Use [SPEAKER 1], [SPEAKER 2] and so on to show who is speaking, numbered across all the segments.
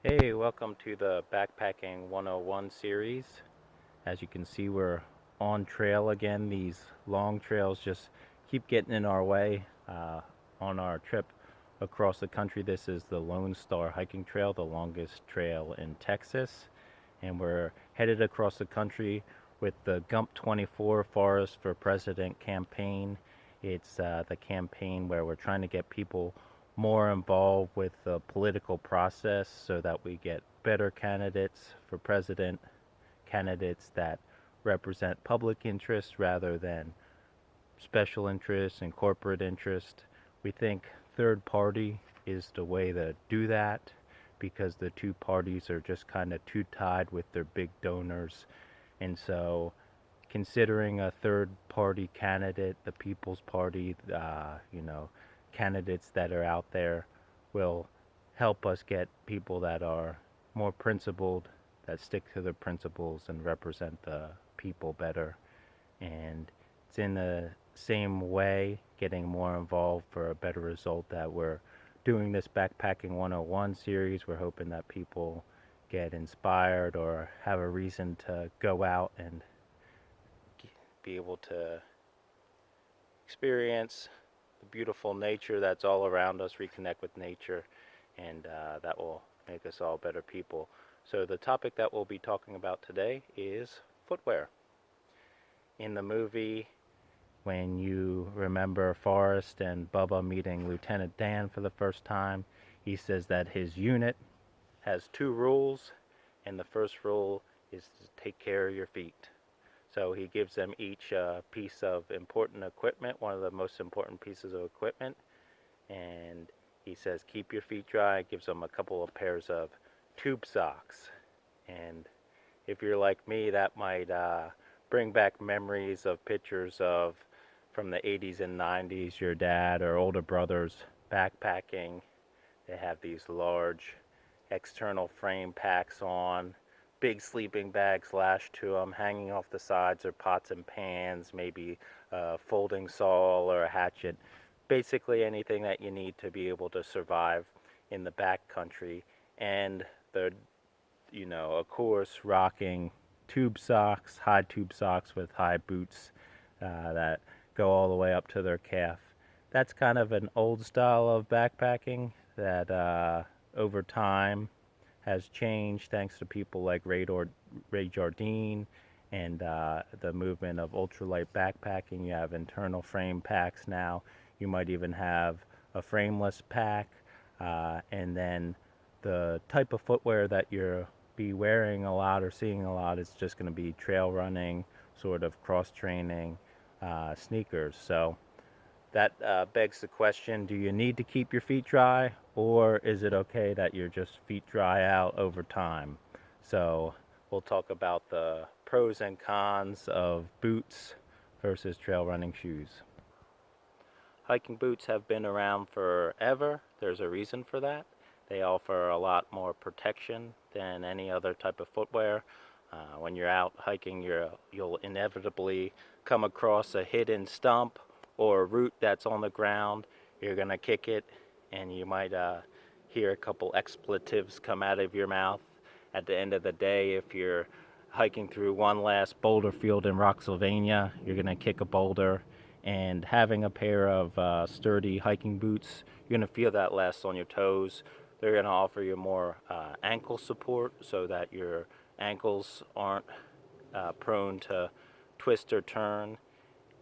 [SPEAKER 1] Hey, welcome to the Backpacking 101 series. As you can see, we're on trail again. These long trails just keep getting in our way on our trip across the country. This is the Lone Star Hiking Trail, the longest trail in Texas. And we're headed across the country with the Gump 24 Forest for President campaign. It's the campaign where we're trying to get people more involved with the political process so that we get better candidates for president, candidates that represent public interest rather than special interest and corporate interest. We think third party is the way to do that because the two parties are just kind of too tied with their big donors. And so considering a third party candidate, the People's Party, candidates that are out there will help us get people that are more principled, that stick to their principles and represent the people better. And it's in the same way, getting more involved for a better result, that we're doing this Backpacking 101 series. We're hoping that people get inspired or have a reason to go out and be able to experience the beautiful nature that's all around us, reconnect with nature, and that will make us all better people. So, the topic that we'll be talking about today is footwear. In the movie, when you remember Forrest and Bubba meeting Lieutenant Dan for the first time, he says that his unit has two rules, and the first rule is to take care of your feet. So he gives them each a piece of important equipment, one of the most important pieces of equipment, and he says keep your feet dry, gives them a couple of pairs of tube socks. And if you're like me, that might bring back memories of pictures of from the 80s and 90s, your dad or older brothers backpacking. They have these large external frame packs on, big sleeping bags lashed to them, hanging off the sides are pots and pans, maybe a folding saw or a hatchet. Basically anything that you need to be able to survive in the back country. And the of course, rocking tube socks, high tube socks with high boots that go all the way up to their calf. That's kind of an old style of backpacking that over time has changed thanks to people like Ray Jardine and the movement of ultralight backpacking. You have internal frame packs now. You might even have a frameless pack, and then the type of footwear that you're be wearing a lot or seeing a lot is just going to be trail running, sort of cross training sneakers. So that begs the question, do you need to keep your feet dry, or is it okay that your just feet dry out over time? So we'll talk about the pros and cons of boots versus trail running shoes. Hiking boots have been around forever. There's a reason for that. They offer a lot more protection than any other type of footwear. When you're out hiking, you'll inevitably come across a hidden stump or a root that's on the ground. You're going to kick it, and you might hear a couple expletives come out of your mouth. At the end of the day, if you're hiking through one last boulder field in Rocksylvania, you're going to kick a boulder. And having a pair of sturdy hiking boots, you're going to feel that less on your toes. They're going to offer you more ankle support so that your ankles aren't prone to twist or turn.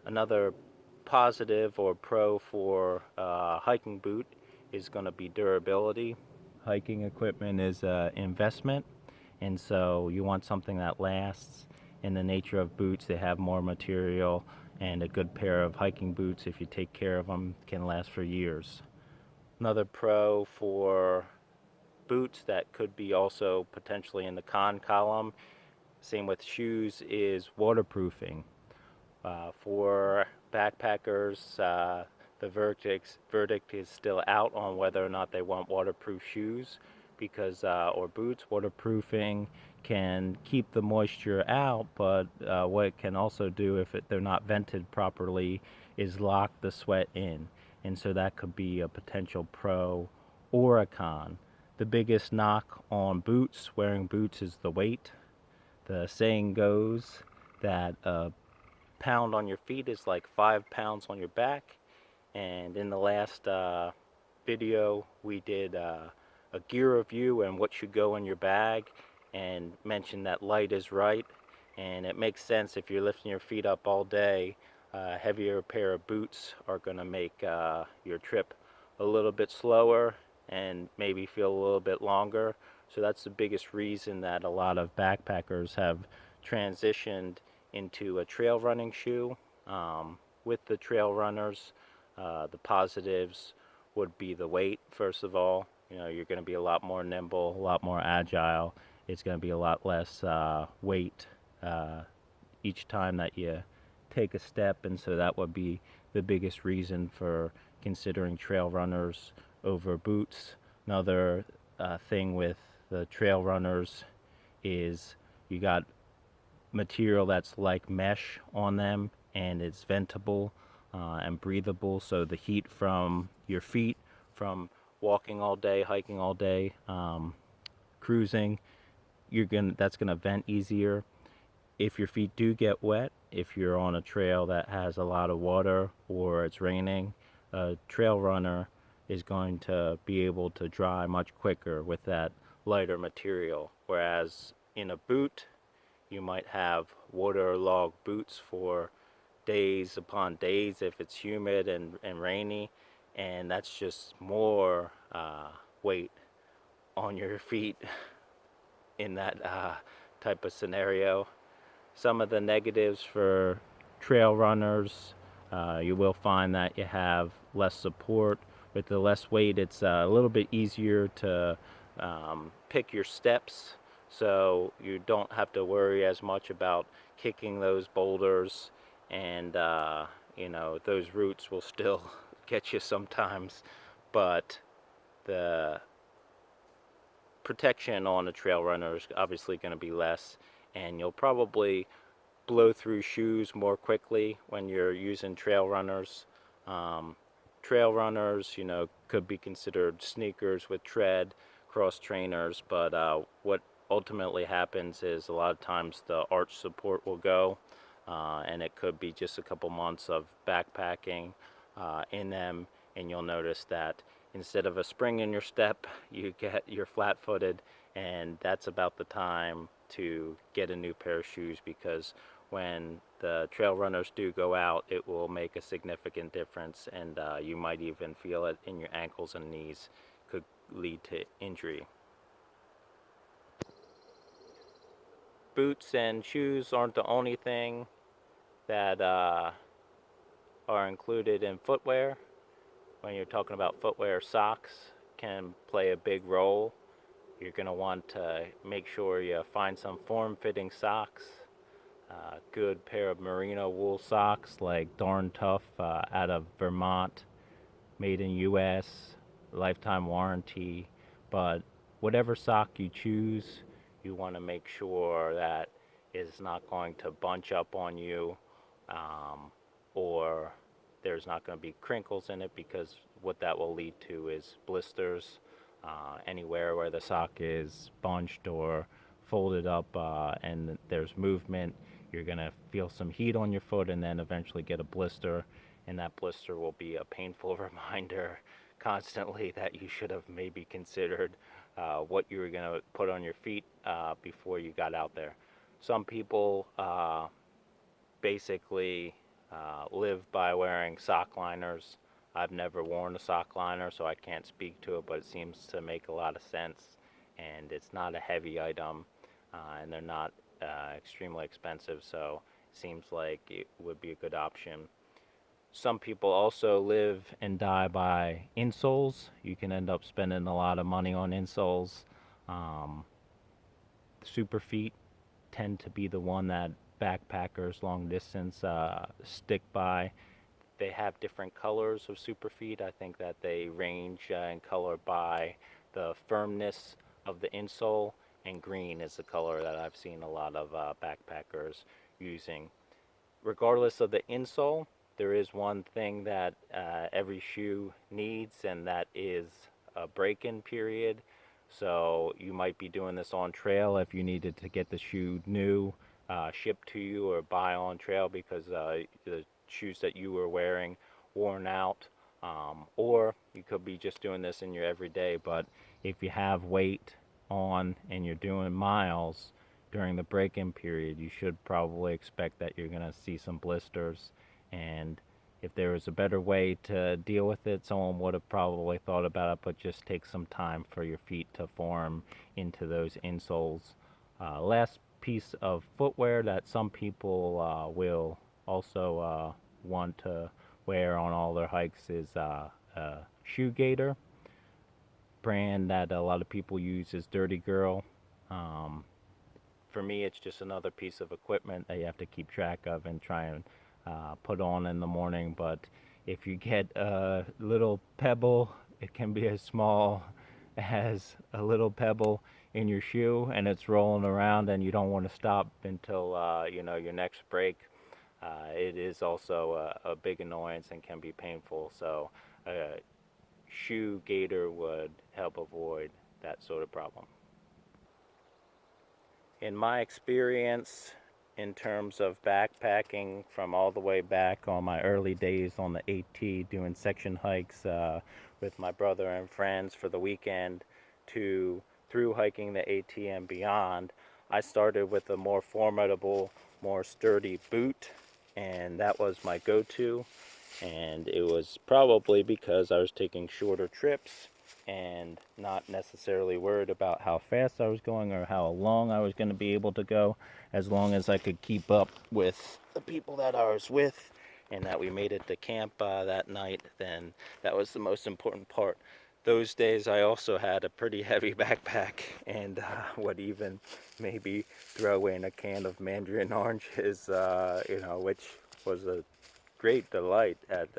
[SPEAKER 1] Another positive or pro for hiking boot is going to be durability. Hiking equipment is an investment, and so you want something that lasts. In the nature of boots, they have more material, and a good pair of hiking boots, if you take care of them, can last for years. Another pro for boots that could be also potentially in the con column, same with shoes, is waterproofing. For backpackers, the verdict is still out on whether or not they want waterproof shoes because or boots. Waterproofing can keep the moisture out, but what it can also do if they're not vented properly is lock the sweat in, and so that could be a potential pro or a con. The biggest knock on boots, wearing boots, is the weight. The saying goes that a pound on your feet is like 5 pounds on your back. And in the last video, we did a gear review and what should go in your bag, and mentioned that light is right. And it makes sense if you're lifting your feet up all day. A heavier pair of boots are going to make your trip a little bit slower and maybe feel a little bit longer. So that's the biggest reason that a lot of backpackers have transitioned into a trail running shoe. With the trail runners, the positives would be the weight, first of all. You know, you're going to be a lot more nimble, a lot more agile. It's going to be a lot less weight each time that you take a step, and so that would be the biggest reason for considering trail runners over boots. Another thing with the trail runners is you got material that's like mesh on them, and it's ventable and breathable, so the heat from your feet from walking all day, hiking all day, cruising, that's gonna vent easier. If your feet do get wet, if you're on a trail that has a lot of water or it's raining, a trail runner is going to be able to dry much quicker with that lighter material. Whereas in a boot, you might have waterlogged boots for days upon days if it's humid and rainy, and that's just more weight on your feet in that type of scenario. Some of the negatives for trail runners, you will find that you have less support. With the less weight, it's a little bit easier to pick your steps, so you don't have to worry as much about kicking those boulders, and you know, those roots will still get you sometimes, but the protection on a trail runner is obviously going to be less, and you'll probably blow through shoes more quickly when you're using trail runners. Trail runners, you know, could be considered sneakers with tread, cross trainers, but what ultimately happens is a lot of times the arch support will go, and it could be just a couple months of backpacking in them, and you'll notice that instead of a spring in your step, you're flat-footed, and that's about the time to get a new pair of shoes, because when the trail runners do go out, it will make a significant difference, and you might even feel it in your ankles and knees. Could lead to injury. Boots and shoes aren't the only thing that are included in footwear. When you're talking about footwear, socks can play a big role. You're going to want to make sure you find some form-fitting socks. Good pair of merino wool socks like Darn Tough out of Vermont, made in US, lifetime warranty. But whatever sock you choose, you want to make sure that it's not going to bunch up on you, or there's not going to be crinkles in it, because what that will lead to is blisters. Anywhere where the sock is bunched or folded up and there's movement, you're going to feel some heat on your foot and then eventually get a blister, and that blister will be a painful reminder constantly that you should have maybe considered what you were going to put on your feet before you got out there. Some people basically live by wearing sock liners. I've never worn a sock liner, so I can't speak to it, but it seems to make a lot of sense, and it's not a heavy item, and they're not extremely expensive, so it seems like it would be a good option. Some people also live and die by insoles. You can end up spending a lot of money on insoles. Super feet tend to be the one that backpackers long distance stick by. They have different colors of super feet. I think that they range in color by the firmness of the insole, and green is the color that I've seen a lot of backpackers using. Regardless of the insole, there is one thing that every shoe needs, and that is a break-in period. So you might be doing this on trail if you needed to get the shoe new, shipped to you, or buy on trail because the shoes that you were wearing worn out. Or you could be just doing this in your everyday. But if you have weight on and you're doing miles during the break-in period, you should probably expect that you're going to see some blisters. And if there was a better way to deal with it, someone would have probably thought about it, but just take some time for your feet to form into those insoles. Last piece of footwear that some people will also want to wear on all their hikes is a shoe gaiter. Brand that a lot of people use is Dirty Girl. Um, for me, it's just another piece of equipment that you have to keep track of and try and put on in the morning. But if you get a little pebble, it can be as small as a little pebble in your shoe, and it's rolling around, and you don't want to stop until your next break. It is also a big annoyance and can be painful. So, a shoe gaiter would help avoid that sort of problem. In my experience, in terms of backpacking from all the way back on my early days on the AT, doing section hikes with my brother and friends for the weekend, to through hiking the AT and beyond, I started with a more formidable, more sturdy boot, and that was my go-to. And it was probably because I was taking shorter trips and not necessarily worried about how fast I was going or how long I was going to be able to go, as long as I could keep up with the people that I was with and that we made it to camp that night. Then that was the most important part. Those days I also had a pretty heavy backpack and would even maybe throw in a can of mandarin oranges, which was a great delight at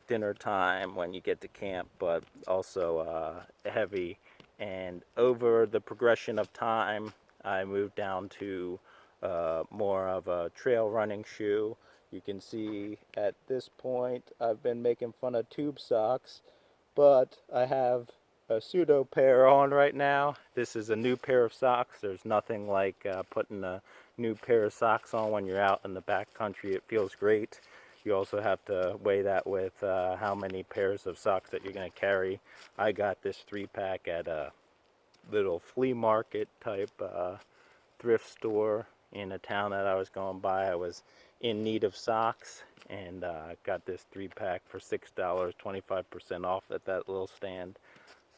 [SPEAKER 1] dinner time when you get to camp, but also heavy. And over the progression of time, I moved down to more of a trail running shoe. You can see at this point I've been making fun of tube socks, but I have a pseudo pair on right now. This is a new pair of socks. There's nothing like putting a new pair of socks on when you're out in the backcountry. It feels great. You also have to weigh that with how many pairs of socks that you're going to carry. I got this 3-pack at a little flea market type thrift store in a town that I was going by. I was in need of socks and got this 3-pack for $6, 25% off at that little stand.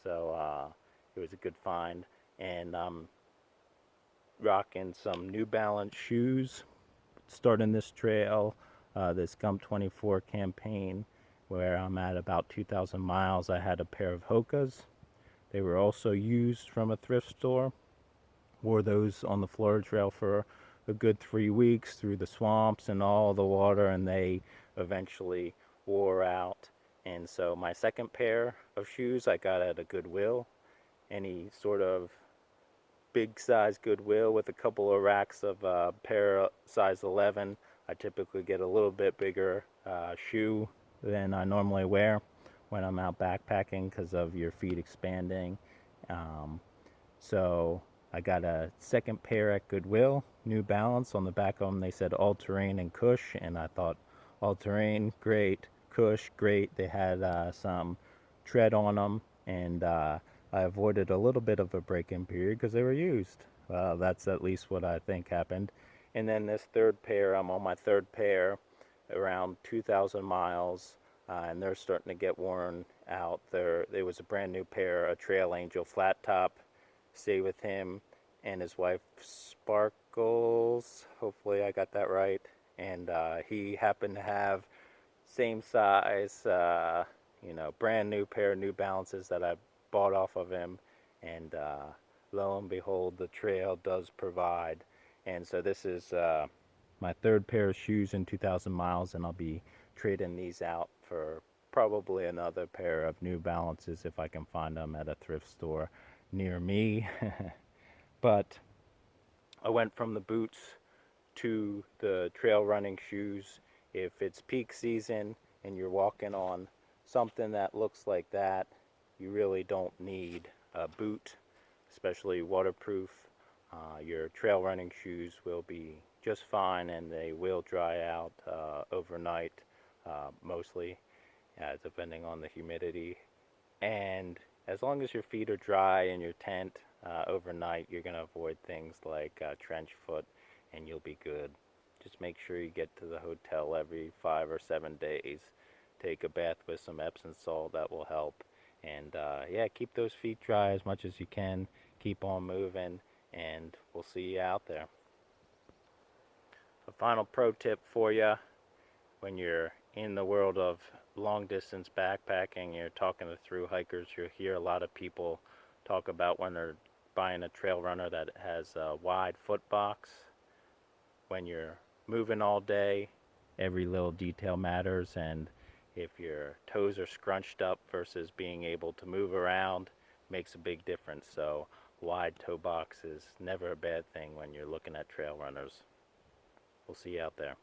[SPEAKER 1] So it was a good find. And I'm rocking some New Balance shoes starting this trail, this Gump 24 campaign, where I'm at about 2,000 miles. I had a pair of Hokas. They were also used from a thrift store. Wore those on the Florida Trail for a good 3 weeks through the swamps and all the water, and they eventually wore out. And so my second pair of shoes I got at a Goodwill. Any sort of big size Goodwill with a couple of racks of pair size 11. I typically get a little bit bigger shoe than I normally wear when I'm out backpacking because of your feet expanding. So I got a second pair at Goodwill, New Balance. On the back of them they said all terrain and cush, and I thought all terrain, great, cush, great. They had some tread on them, and I avoided a little bit of a break-in period because they were used. That's at least what I think happened. And then this third pair, I'm on my third pair, around 2,000 miles, and they're starting to get worn out. There was a brand new pair, a Trail Angel flat top. Stay with him and his wife Sparkles. Hopefully I got that right. And he happened to have same size, brand new pair of New Balances that I bought off of him, and lo and behold, the trail does provide. And so this is my third pair of shoes in 2,000 miles, and I'll be trading these out for probably another pair of New Balances if I can find them at a thrift store near me. But I went from the boots to the trail running shoes. If it's peak season and you're walking on something that looks like that, you really don't need boot, especially waterproof. Your trail running shoes will be just fine, and they will dry out overnight, mostly, depending on the humidity. And as long as your feet are dry in your tent overnight, you're going to avoid things like trench foot, and you'll be good. Just make sure you get to the hotel every 5 or 7 days. Take a bath with some Epsom salt, that will help. And yeah, keep those feet dry as much as you can. Keep on moving, and we'll see you out there. A final pro tip for you: when you're in the world of long distance backpacking, you're talking to thru hikers, you'll hear a lot of people talk about when they're buying a trail runner that has a wide foot box. When you're moving all day, every little detail matters, and if your toes are scrunched up versus being able to move around makes a big difference. So wide toe box is never a bad thing when you're looking at trail runners. We'll see you out there.